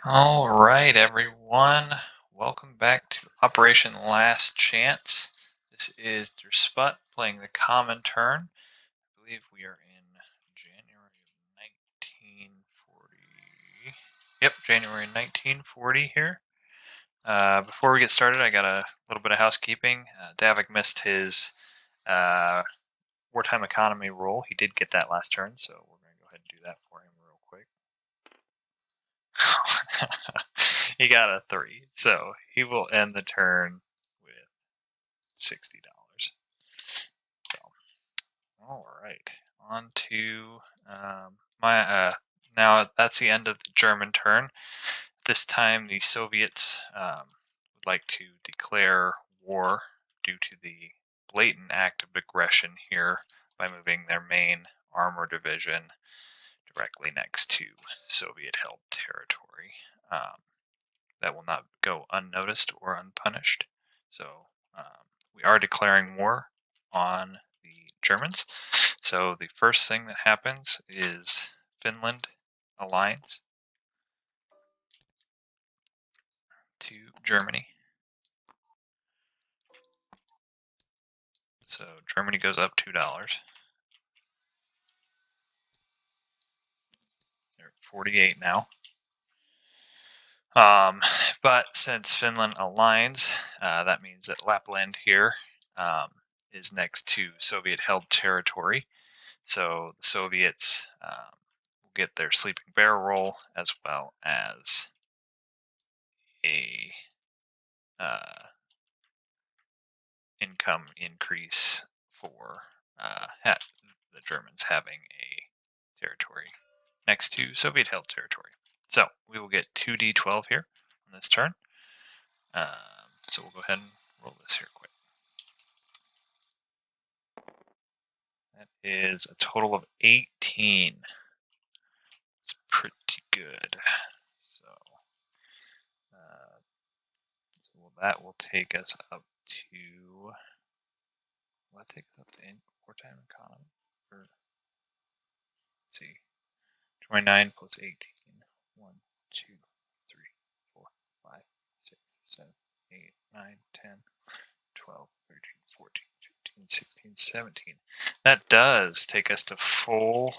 All right, everyone. Welcome back to Operation Last Chance. This is Der Sput playing the Commintern. I believe we are in January of 1940. Yep, January 1940 here. Before we get started, I got a little bit of housekeeping. Davik missed his uh, wartime economy roll. He did get that last turn, so we're going to go ahead and do that for him real quick. He got a 3, so he will end the turn with $60. So, all right, on to my. Now that's the end of the German turn. This time, the Soviets would like to declare war due to the blatant act of aggression here by moving their main armor division directly next to Soviet-held territory. That will not go unnoticed or unpunished. So we are declaring war on the Germans. So the first thing that happens is Finland aligns to Germany. So Germany goes up $2. They're at 48 now. But since Finland aligns, that means that Lapland here is next to Soviet-held territory. So the Soviets will get their sleeping bear roll as well as a income increase for the Germans having a territory next to Soviet-held territory. So we will get 2d12 here on this turn. So we'll go ahead and roll this here quick. That is a total of 18. It's pretty good. So that will take us up to. Will that take us up to wartime economy? Or, let's see. 29 plus 18. 1, 2, 3, 4, 5, 6, 7, 8, 9, 10, 12, 13, 14, 15, 16, 17. That does take us to full,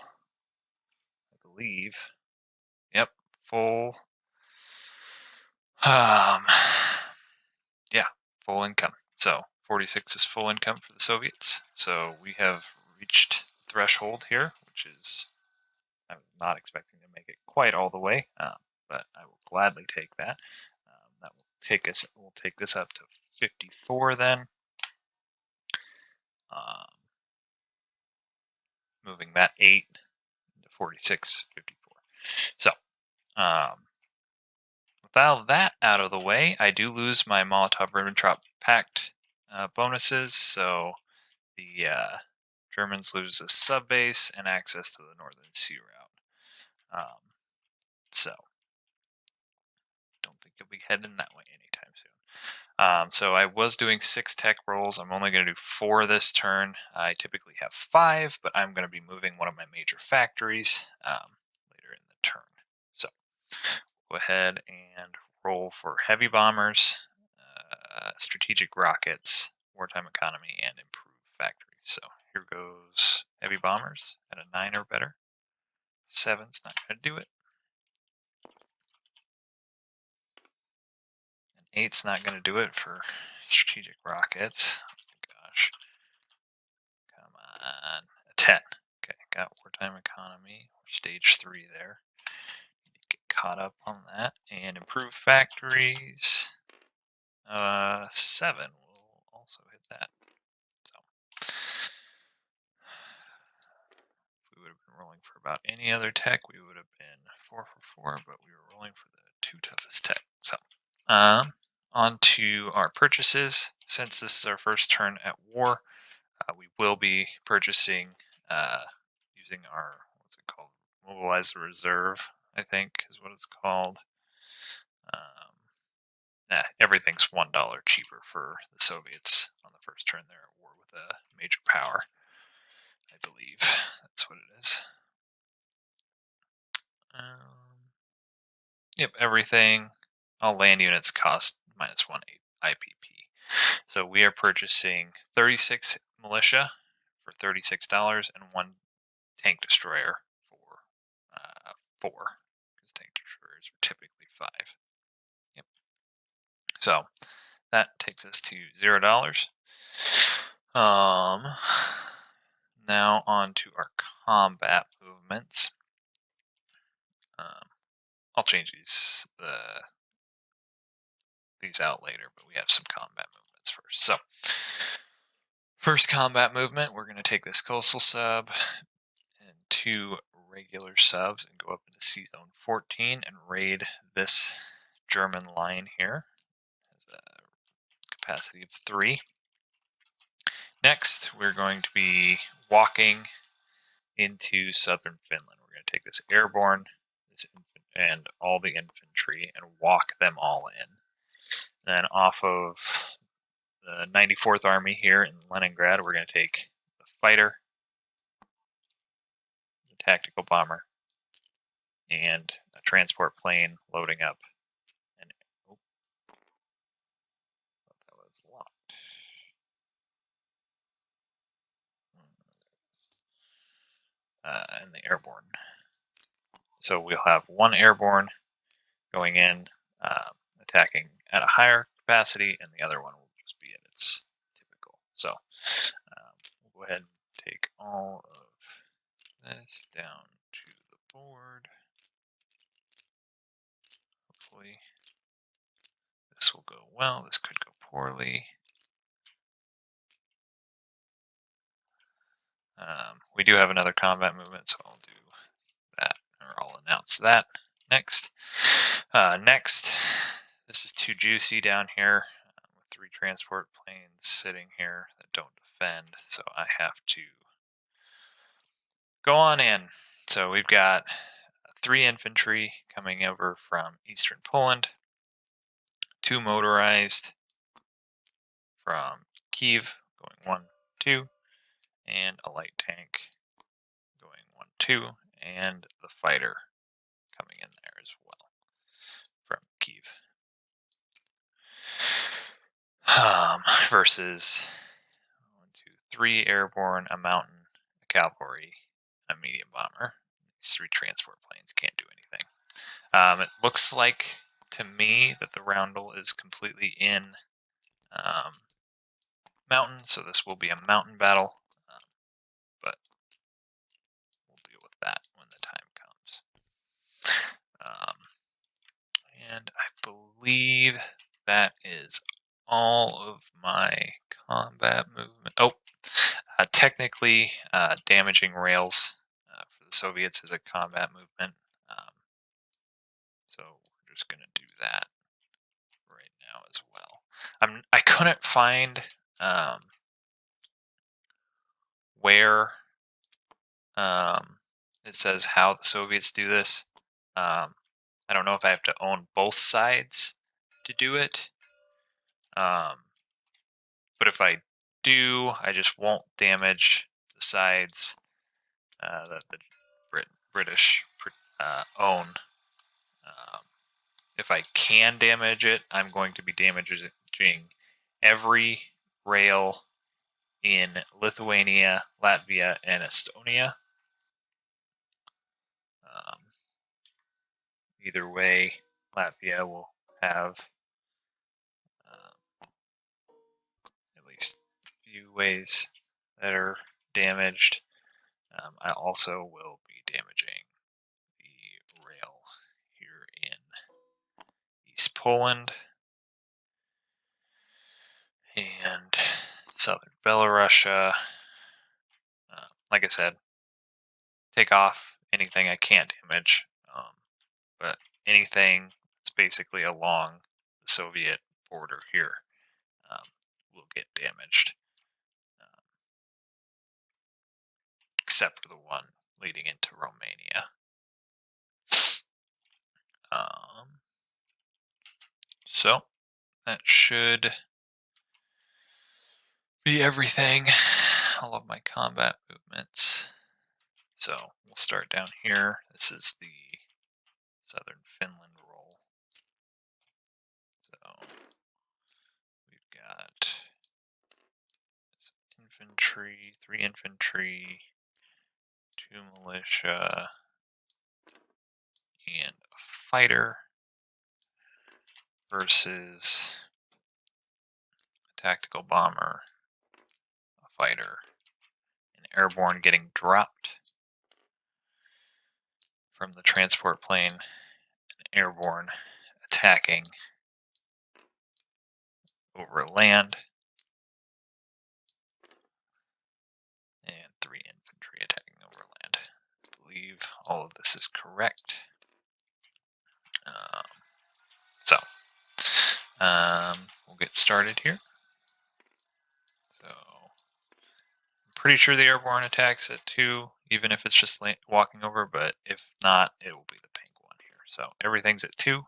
I believe. Yep, full. Yeah, full income. So 46 is full income for the Soviets. So we have reached the threshold here, which is, I was not expecting to make it quite all the way, but I will gladly take that. That will take us. We'll take this up to 54 then. Moving that 8 into 46, 54. So with that out of the way, I do lose my Molotov-Ribbentrop Pact bonuses. So the Germans lose a sub base and access to the Northern Sea Route. So don't think you'll be heading that way anytime soon. So I was doing 6 tech rolls. I'm only going to do 4 this turn. I typically have 5, but I'm going to be moving one of my major factories later in the turn. So go ahead and roll for heavy bombers, strategic rockets, wartime economy, and improved factories. So here goes heavy bombers at a 9 or better. 7's not going to do it. An 8's not going to do it for strategic rockets. Gosh. Come on. A 10. Okay, got wartime economy. Stage 3 there. Need to get caught up on that. And improved factories. 7 will also hit that. So if we would have been rolling for about any other tech, we would have been 4 for 4, but we were rolling for the 2 toughest tech. So on to our purchases. Since this is our first turn at war, we will be purchasing using our, what's it called? Mobilize the reserve, I think is what it's called. Everything's $1 cheaper for the Soviets on the first turn. They're at war with a major power, I believe. That's what it is. Yep, everything. All land units cost -1 IPP. So we are purchasing 36 militia for $36 and one tank destroyer for 4, because tank destroyers are typically 5. Yep. So that takes us to $0. Um, Now on to our combat movements. Um, I'll change these out later, but we have some combat movements first. So, first combat movement, we're going to take this coastal sub and 2 regular subs and go up into Sea Zone 14 and raid this German line here. It has a capacity of 3. Next, we're going to be walking into southern Finland. We're going to take this airborne, and all the infantry and walk them all in. And then off of the 94th Army here in Leningrad, we're going to take the fighter, the tactical bomber, and a transport plane loading up. And oh, that was locked. And the airborne. So we'll have one airborne going in, attacking at a higher capacity, and the other one will just be at its typical. So we'll go ahead and take all of this down to the board. Hopefully this will go well. This could go poorly. We do have another combat movement, so I'll do that, or I'll announce that next. Next, this is too juicy down here with 3 transport planes sitting here that don't defend, so I have to go on in. So we've got 3 infantry coming over from eastern Poland, 2 motorized from Kiev going 1, 2, and a light tank going 1, 2, and the fighter coming in there as well from Kiev. Versus 1, 2, 3 airborne, a mountain, a cavalry, a medium bomber. These 3 transport planes can't do anything. It looks like to me that the roundel is completely in mountain, so this will be a mountain battle, but we'll deal with that when the time comes. And I believe that is all of my combat movement. Oh, technically, damaging rails for the Soviets is a combat movement. So we're just going to do that right now as well. I couldn't find where it says how the Soviets do this. I don't know if I have to own both sides to do it. But if I do, I just won't damage the sides that the British own. If I can damage it, I'm going to be damaging every rail in Lithuania, Latvia, and Estonia. Either way, Latvia will have at least a few ways that are damaged. I also will be damaging the rail here in East Poland and southern Belarusia. Like I said, take off anything I can't damage, but anything that's basically along the Soviet border here will get damaged, except for the one leading into Romania. So that should be everything. All of my combat movements. So we'll start down here. This is the southern Finland roll. infantry, 3 infantry, 2 militia, and a fighter versus a tactical bomber, a fighter, an airborne getting dropped from the transport plane, an airborne attacking over land, and 3 infantry attacking over land. I believe all of this is correct. Um, so, we'll get started here. So, I'm pretty sure the airborne attacks at 2, even if it's just walking over, but if not, it will be the pink one here. So, everything's at 2.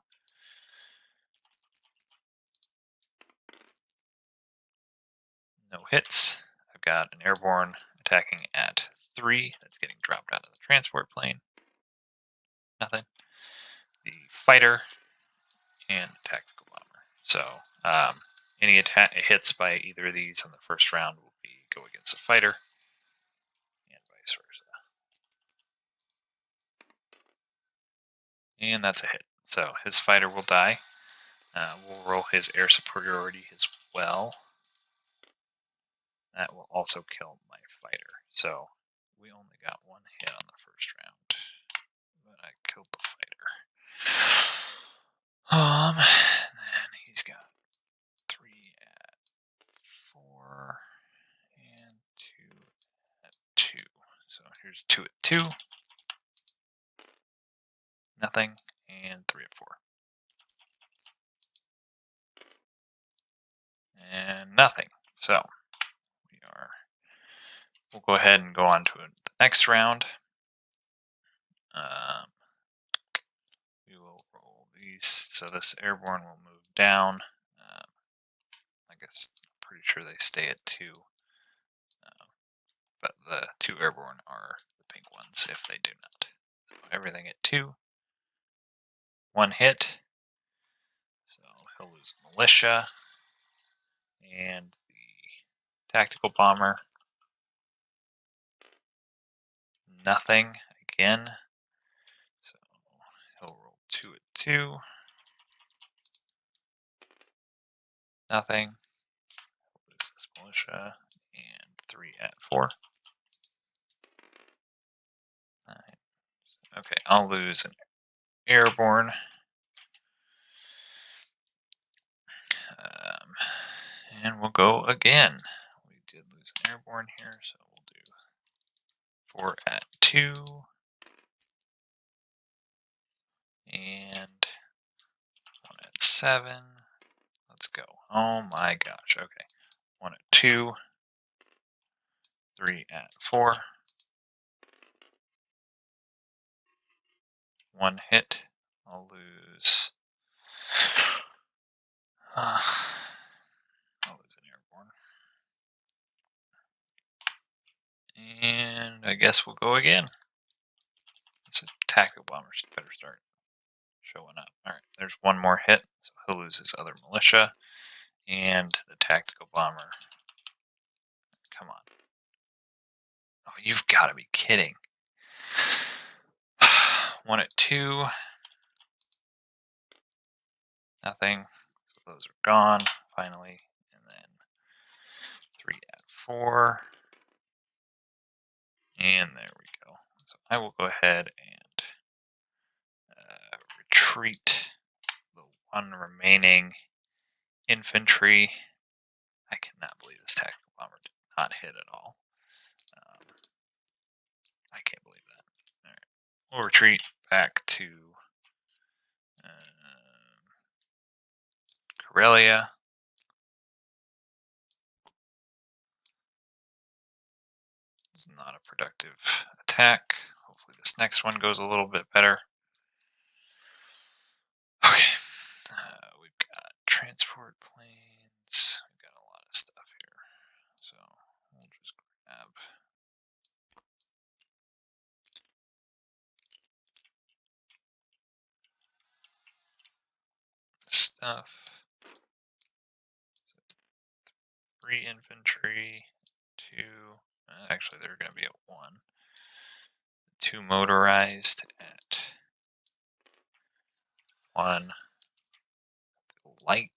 No hits. I've got an airborne attacking at 3. That's getting dropped out of the transport plane. Nothing. The fighter and the tactical bomber. So any attack hits by either of these in the first round will go against the fighter, and vice versa. And that's a hit. So his fighter will die. We'll roll his air superiority as well. That will also kill my fighter. So we only got 1 hit on the first round, but I killed the fighter. And then he's got 3 at 4 and 2 at 2. So here's 2 at 2. Nothing, and 3 at 4. And nothing. So we'll go ahead and go on to the next round. We will roll these. So this airborne will move down. I guess I'm pretty sure they stay at 2. But the 2 airborne are the pink ones if they do not. So everything at 2. 1 hit. So he'll lose militia. And the tactical bomber. Nothing again. So he'll roll 2 at 2. Nothing. What is this militia? And 3 at 4. Okay, I'll lose an airborne. And we'll go again. We did lose an airborne here, so we'll do 4 at 2. And 1 at 7. Let's go. Oh my gosh. Okay. 1 at 2. 3 at 4. 1 hit. I'll lose. I'll lose an airborne. And I guess we'll go again. It's a tactical bomber, so better start showing up. All right, there's 1 more hit, so he'll lose his other militia. And the tactical bomber. Come on. Oh, you've got to be kidding. 1 at 2. Nothing. So those are gone, finally. And then 3 at 4. And there we go. So I will go ahead and retreat the 1 remaining infantry. I cannot believe this tactical bomber did not hit at all. I can't believe that. All right. We'll retreat back to Karelia. It's not a productive attack. Hopefully this next one goes a little bit better. Okay. We've got transport planes. We've got a lot of stuff here. So we'll just grab stuff. So 3 infantry, 2. Actually, they're going to be at 1. 2 motorized at 1. Light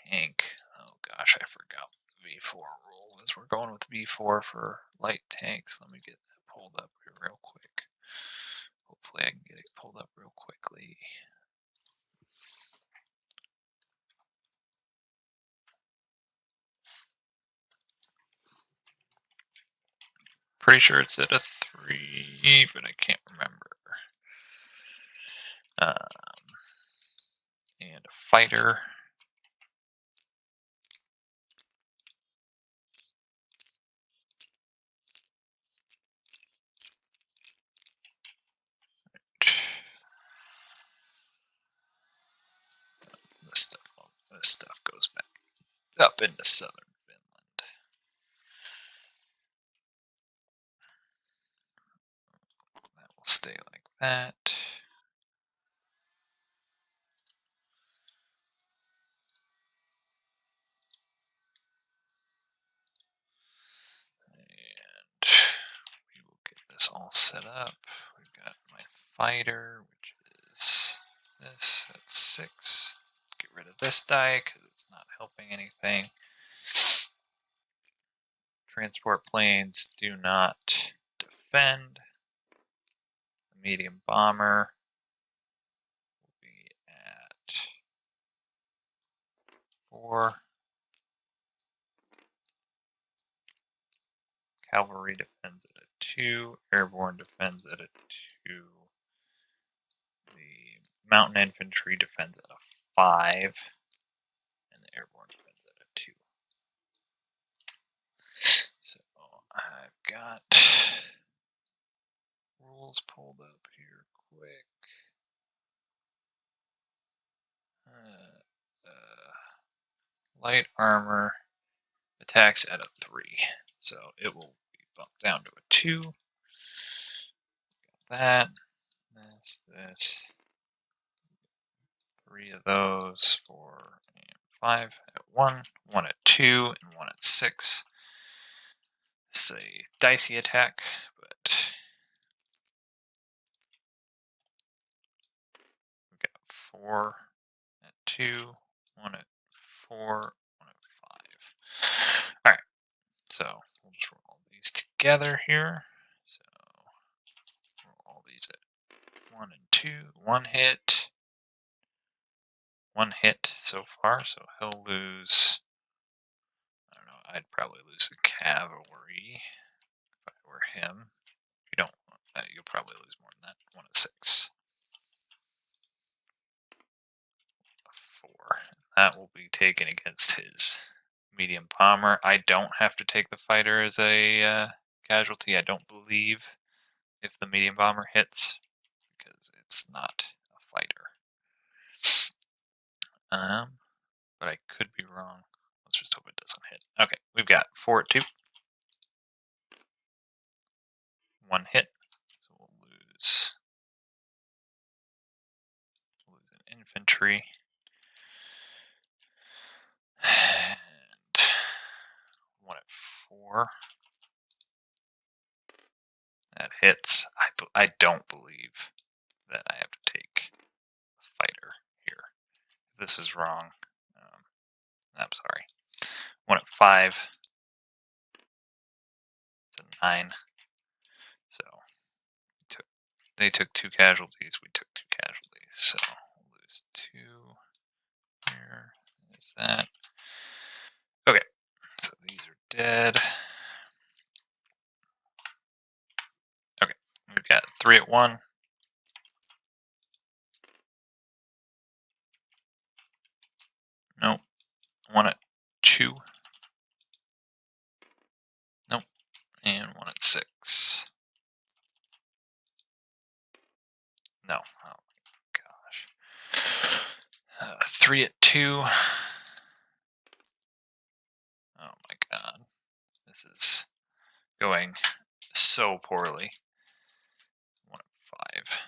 tank. Oh gosh, I forgot what the V4 rule was. We're going with V4 for light tanks. Let me get that pulled up here real quick. Hopefully I can get it pulled up real quickly. Pretty sure it's at a 3, but I can't remember. And a fighter. This stuff goes back up into southern Finland. That will stay like that. And we will get this all set up. We've got my fighter, which is this at 6. Get rid of this die because it's not helping anything. Transport planes do not defend. The medium bomber will be at 4. Cavalry defends at a 2. Airborne defends at a 2. The mountain infantry defends at a 5. And the airborne defends at a 2. So I've got rules pulled up here quick. Light armor attacks at a 3. So it will be bumped down to a 2. Got that. This. 3 of those, 4 and 5 at 1, 1 at 2, and 1 at 6. It's a dicey attack, but we've got 4 at 2, 1 at 4, 1 at 5. Alright, so we'll just roll all these together here. So roll all these at 1 and 2. 1 hit. 1 hit so far, so he'll lose. I don't know, I'd probably lose the cavalry if I were him. If you don't, you'll probably lose more than that. 1 at 6. 4. That will be taken against his medium bomber. I don't have to take the fighter as a casualty, I don't believe, if the medium bomber hits, because it's not a fighter. But I could be wrong. Let's just hope it doesn't hit. Okay, we've got 4 at 2. 1 hit. So we'll lose an infantry. And 1 at 4. That hits. I don't believe that I have to take a fighter here. If this is wrong, I'm sorry. 1 at 5. It's a 9. So they took 2 casualties. We took 2 casualties. So we'll lose 2 here. There's that. Okay. So these are dead. Okay. We've got 3 at 1. Nope. 1 at 2. Nope. And 1 at 6. No. Oh my gosh. 3 at 2. Oh my god. This is going so poorly. 1 at 5.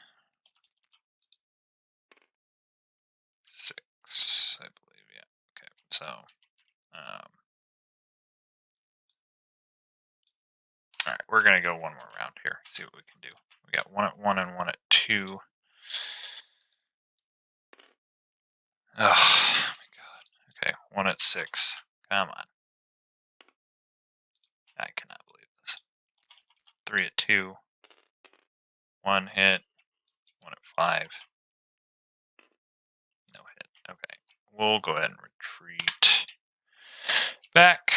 6, I believe, yeah. Okay, so All right, we're gonna go one more round here. See what we can do. We got 1 at 1 and 1 at 2. Oh my god. Okay, 1 at 6. Come on. I cannot believe this. 3 at 2. 1 hit. 1 at 5. No hit. Okay. We'll go ahead and retreat back.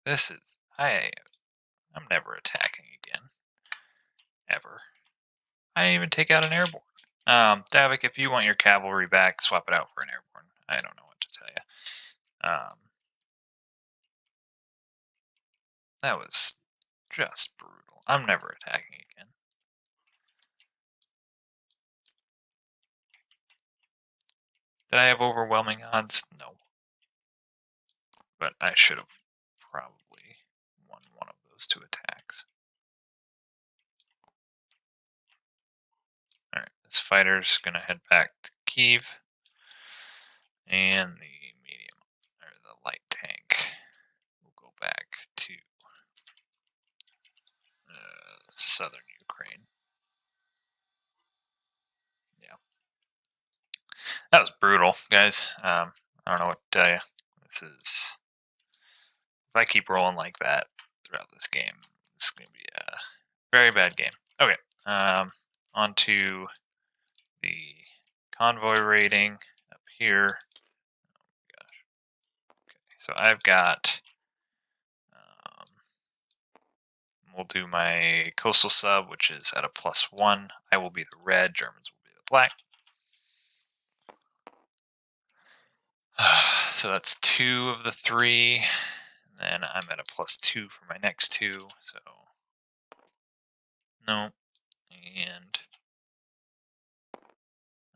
This is I'm never attacking again. Ever. I didn't even take out an airborne. Davik, if you want your cavalry back, swap it out for an airborne. I don't know what to tell you. That was just brutal. I'm never attacking again. Did I have overwhelming odds? No. But I should have probably won one of those 2 attacks. Alright, this fighter's gonna head back to Kiev. And the medium, or the light tank, will go back to southern Ukraine. Yeah. That was brutal, guys. I don't know what to tell you. This is... If I keep rolling like that throughout this game, it's going to be a very bad game. Okay, on to the convoy rating up here. Oh my gosh. Okay, so I've got... we'll do my coastal sub, which is at a +1. I will be the red, Germans will be the black. So that's 2 of the 3. And then I'm at a +2 for my next 2. So no. And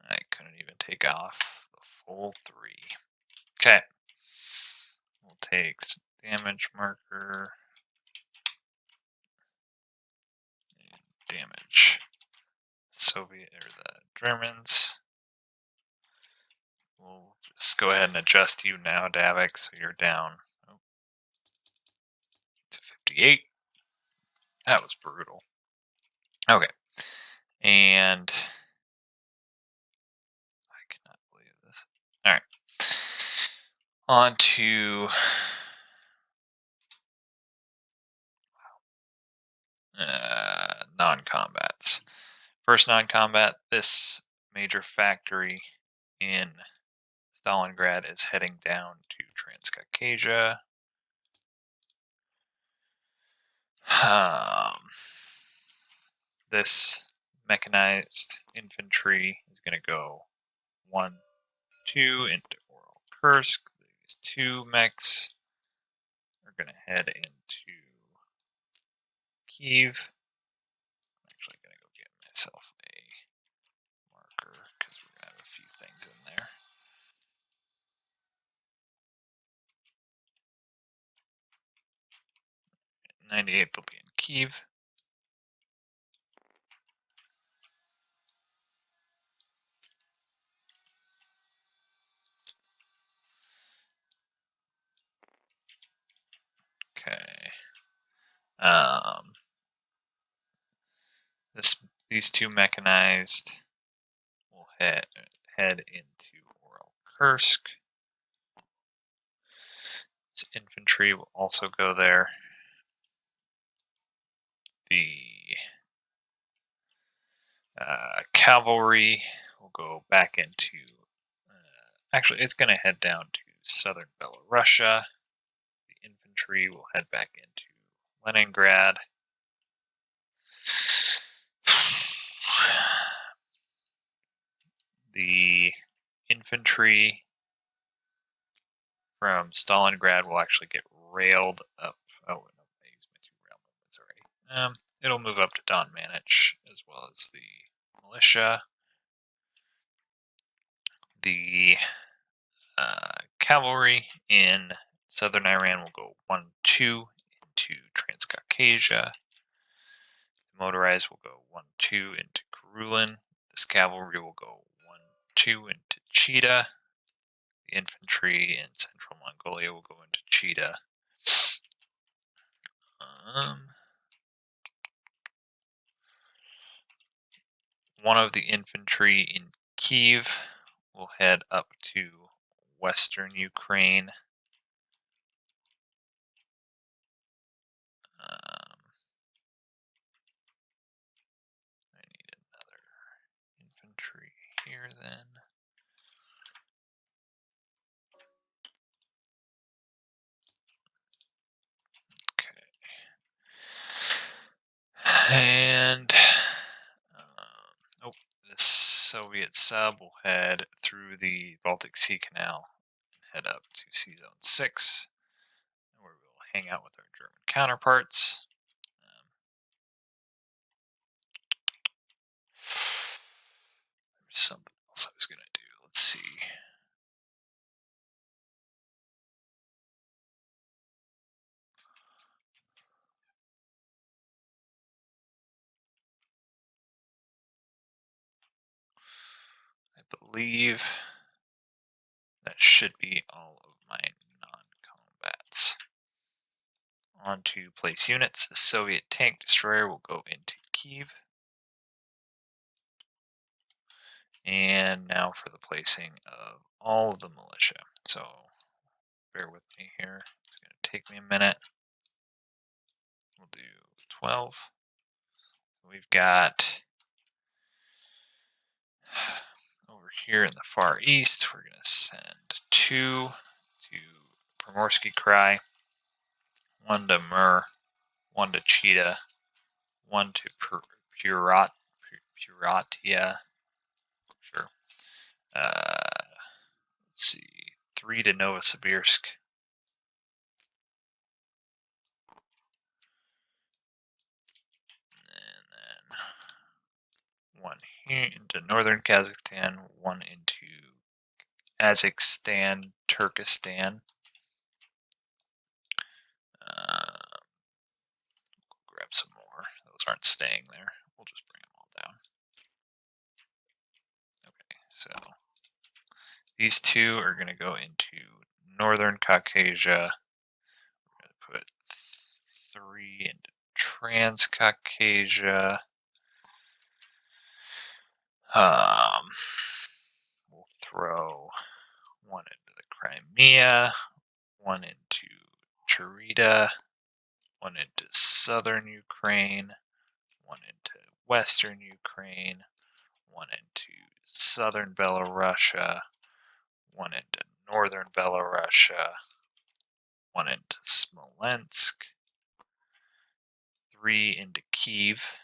I couldn't even take off the full 3. Okay. We'll take damage marker. And damage Soviet or the Germans. We'll just go ahead and adjust you now, Davik, so you're down to 58. That was brutal. Okay. And I cannot believe this. All right. On to non-combats. First non-combat, this major factory in Stalingrad is heading down to Transcaucasia. This mechanized infantry is going to go 1, 2 into Oral Kursk. These 2 mechs are going to head into Kiev. I'm actually going to go get myself a marker because we're going to have a few things in there. 98th will be in Kiev. Okay. These 2 mechanized will head into Oral Kursk. This infantry will also go there. The cavalry will go back into... actually, it's going to head down to southern Belarusia. The infantry will head back into Leningrad. The infantry from Stalingrad will actually get railed up. Oh, no, I used my 2 rail movements already. It'll move up to Don Manich, as well as the militia. The cavalry in southern Iran will go 1, 2 into Transcaucasia. The motorized will go 1, 2 into Karulin. This cavalry will go 1, 2 into Chita. The infantry in central Mongolia will go into Chita. One of the infantry in Kiev will head up to Western Ukraine. I need another infantry here then. Okay. And the Soviet sub will head through the Baltic Sea Canal and head up to Sea Zone 6, where we will hang out with our German counterparts. There's something else I was going to do. Let's see. I believe that should be all of my non-combats. On to place units. The Soviet tank destroyer will go into Kiev. And now for the placing of all of the militia. So bear with me here. It's going to take me a minute. We'll do 12. So we've got over here in the far east, we're going to send 2 to Primorsky Krai, 1 to Mur, 1 to Cheetah, 1 to Puratia. Sure. Let's see. 3 to Novosibirsk. And then 1 here into northern Kazakhstan, 1 into Kazakhstan, Turkestan. Grab some more. Those aren't staying there. We'll just bring them all down. Okay, so these 2 are going to go into northern Caucasia. We're going to put 3 into Transcaucasia. We'll throw 1 into the Crimea, 1 into Cherita, 1 into southern Ukraine, 1 into western Ukraine, 1 into southern Belarusia, 1 into northern Belarusia, 1 into Smolensk, 3 into Kiev.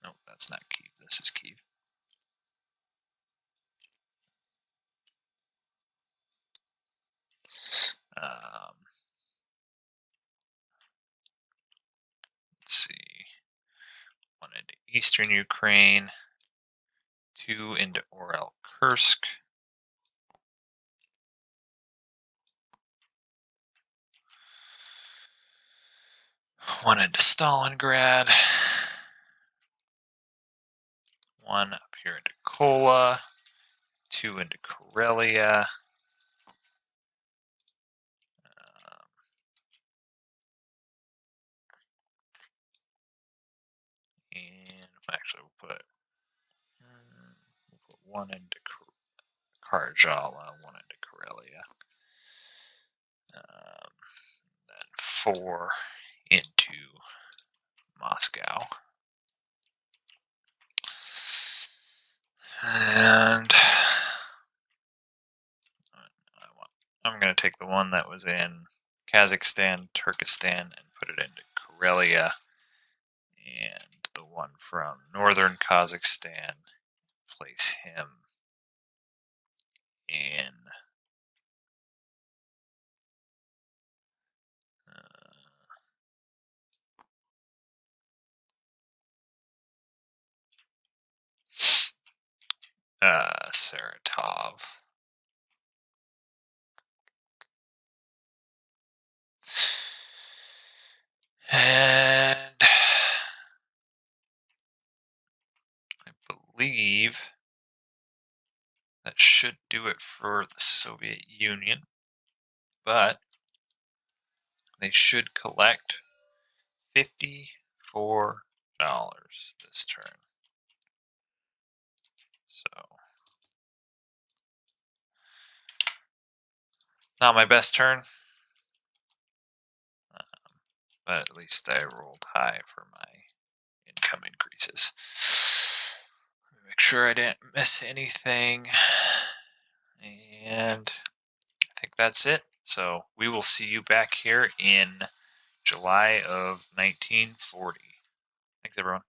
No, that's not Kiev. This is Kiev. Let's see. 1 into eastern Ukraine, 2 into Orel Kursk, 1 into Stalingrad, 1 up here into Kola, 2 into Karelia, and actually we'll put 1 into Karjala, 1 into Karelia, then 4 into Moscow. And I'm going to take the one that was in Kazakhstan, Turkestan, and put it into Karelia. And the one from northern Kazakhstan, place him in Saratov. And I believe that should do it for the Soviet Union. But They should collect $54 this turn. So, not my best turn, but at least I rolled high for my income increases. Let me make sure I didn't miss anything. And I think that's it. So we will see you back here in July of 1940. Thanks, everyone.